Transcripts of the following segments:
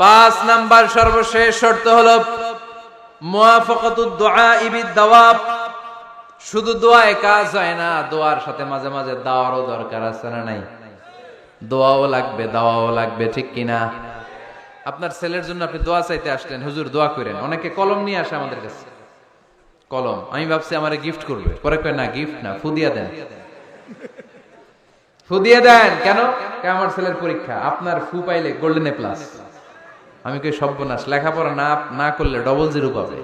5 number সর্বশেষ শর্ত হলো মুওয়াফাকাতুদ দুআই বিদ-দাওয়াব। শুধু দোয়ায় কাজ হয় না, দোয়ার সাথে মাঝে মাঝে দাওয়ারও দরকার আছে না নাই? দোয়াও লাগবে, দাওয়াও লাগবে, ঠিক কিনা? আপনার ছেলের জন্য আপনি দোয়া চাইতে আসলেন, হুজুর দোয়া করেন। অনেকে কলম নিয়ে আসে আমাদের কাছে, কলম। আমি ভাবছি আমারে গিফট করবে, পরে কয় না, গিফট না, ফুদিয়া দেন। ফুদিয়ে দেন কেন? আমার ছেলের পরীক্ষা, আপনার ফু পাইলে গোল্ডেন এ প্লাস। আমি কই সর্বনাশ, লেখাপড়া না করলে ডবল জিরো পাবে,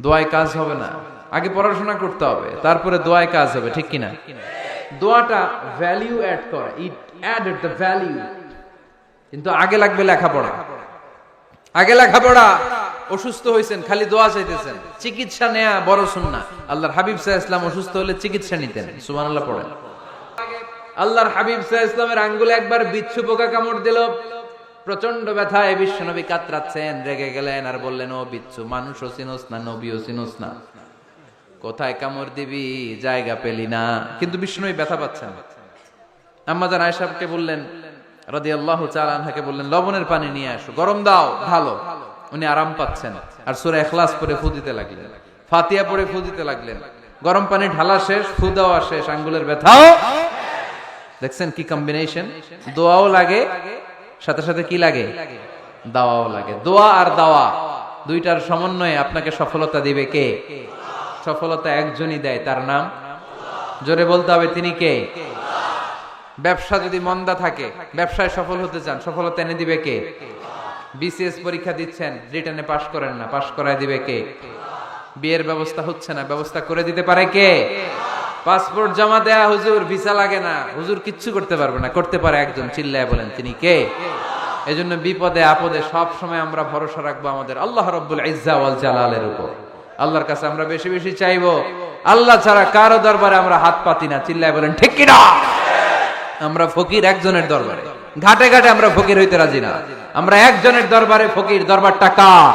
দোয়ায় কাজ হবে না। আগে পড়াশোনা করতে হবে, তারপরে দোয়ায় কাজ হবে, ঠিক কিনা? দোয়াটা ভ্যালিউ অ্যাড করে, ইট অ্যাডেড দ্য ভ্যালিউ। কিন্তু আগে লাগবে লেখাপড়া, আগে লেখাপড়া। অসুস্থ হয়েছেন, খালি দোয়া চাইতেছেন, চিকিৎসা নেয়া বড় সুন্নাহ। আল্লাহর হাবিব সাল্লাল্লাহু আলাইহি ওয়াসাল্লাম অসুস্থ হলে চিকিৎসা নিতেন, সুবহানাল্লাহ পড়েন। আল্লাহর হাবিব সাল্লাল্লাহু আলাইহি ওয়াসাল্লামের আঙ্গুলে একবার বিচ্ছু পোকা কামড় দিল, প্রচন্ড ব্যথায় বিশ্বনবী কাতরাচ্ছেন, রেগে গেলেন আর বললেন, ও বিচ্ছু, মানুষও চিনোস না, নবীও চিনোস না, কোথায় কামড় দিবি, জায়গা পেলি না। কিন্তু বিশ্বনবী ব্যথা পাচ্ছেন। আম্মা জান আয়েশাকে বললেন রাদিয়াল্লাহু তাআলা আনহাকে বললেন, লবণের পানি নিয়ে আসো, গরম দাও, ভালো। উনি আরাম পাচ্ছেন আর সূরা ইখলাস পড়ে ফু দিতে লাগলেন, ফাতিহা পড়ে ফু দিতে লাগলেন। গরম পানি ঢালা শেষ, ফু দেওয়া শেষ, আঙ্গুলের ব্যথাও। দেখছেন কি কম্বিনেশন? দোয়াও লাগে, সাথে সাথে কি লাগে? দাওয়াও লাগে। দোয়া আর দাওয়া দুইটার সমন্বয়ে আপনাকে সফলতা দিবে কে? সফলতা একজনই দেয়, তার নাম, জোরে বলতে হবে, তিনি কে? ব্যবসা যদি মন্দা থাকে, ব্যবসায় সফল হতে চান, সফলতা এনে দিবে কে? বিসিএস পরীক্ষা দিচ্ছেন, রিটেনে পাশ করেন না, পাশ করায় দিবে কে? বিয়ের ব্যবস্থা হচ্ছে না, ব্যবস্থা করে দিতে পারে কে? পাসপোর্ট জমা দেয়া, হুজুর ভিসা লাগে না, হুজুর কিচ্ছু করতে পারবে না, করতে পারে একজন, চিল্লায় বলেন তিনি কে? এজন্য বিপদে আপদে সব সময় আমরা ভরসা রাখবো আমাদের আল্লাহ রাব্বুল ইজ্জা ওয়াল জালালের উপর। আল্লাহর কাছে আমরা বেশি বেশি চাইবো। আল্লাহ ছাড়া কারো দরবারে আমরা হাত পাতি না, চিল্লায় বলেন ঠিক কিনা? আমরা ফকির একজনের দরবারে, ঘাটে ঘাটে আমরা ফকির হইতে রাজি না। আমরা একজনের দরবারে ফকির, দরবারটা কার?